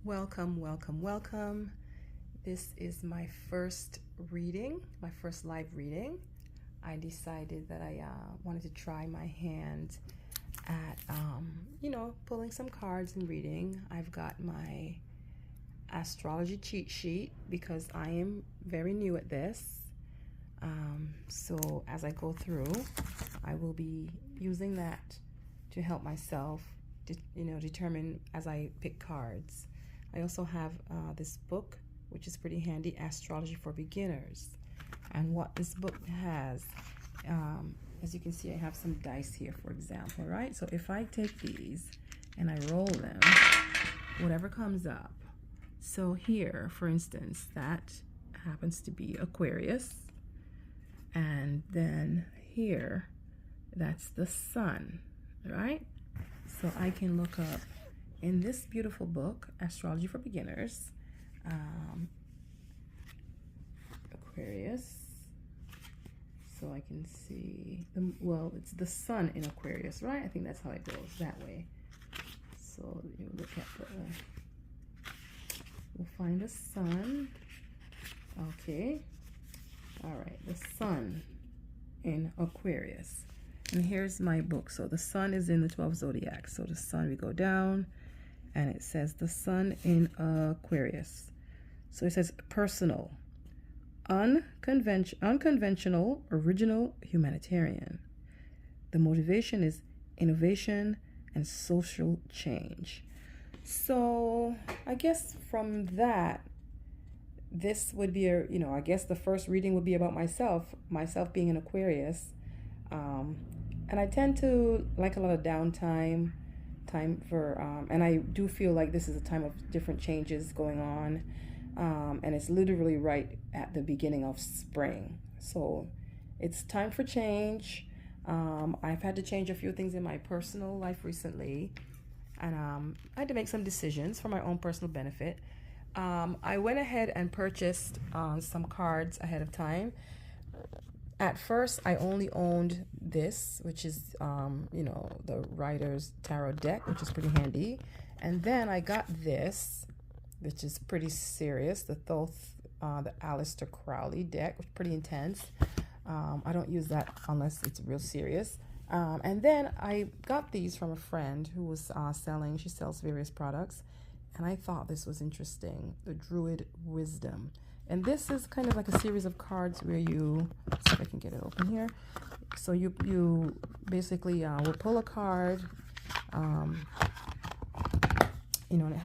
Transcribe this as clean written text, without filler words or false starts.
Welcome, welcome, welcome. This is my first reading, my first live reading. I decided that I wanted to try my hand at, pulling some cards and reading. I've got my astrology cheat sheet because I am very new at this. So as I go through, I will be using that to help myself, determine as I pick cards. I also have this book, which is pretty handy, Astrology for Beginners. And what this book has, as you can see, I have some dice here, for example, right? So if I take these and I roll them, whatever comes up. So here, for instance, that happens to be Aquarius. And then here, that's the sun, right? So I can look up in this beautiful book, Astrology for Beginners, Aquarius. So I can see, it's the sun in Aquarius, right? I think that's how it goes, that way. So you look at we'll find the sun. Okay. All right, the sun in Aquarius. And here's my book. So the sun is in the 12 zodiacs. So the sun, we go down, and it says the sun in Aquarius. So it says personal, unconventional, original, humanitarian. The motivation is innovation and social change. So I guess from that, this would be I guess the first reading would be about myself being an Aquarius. And I tend to like a lot of time for, and I do feel like this is a time of different changes going on. And it's literally right at the beginning of spring. So it's time for change. I've had to change a few things in my personal life recently. And I had to make some decisions for my own personal benefit. I went ahead and purchased some cards ahead of time. At first, I only owned this, which is, the Writer's Tarot deck, which is pretty handy. And then I got this, which is pretty serious, the Thoth, the Aleister Crowley deck, which is pretty intense. I don't use that unless it's real serious. And then I got these from a friend who was she sells various products. And I thought this was interesting, the Druid Wisdom. And this is kind of like a series of cards where you, let's see if I can get it open here. So you basically will pull a card, and it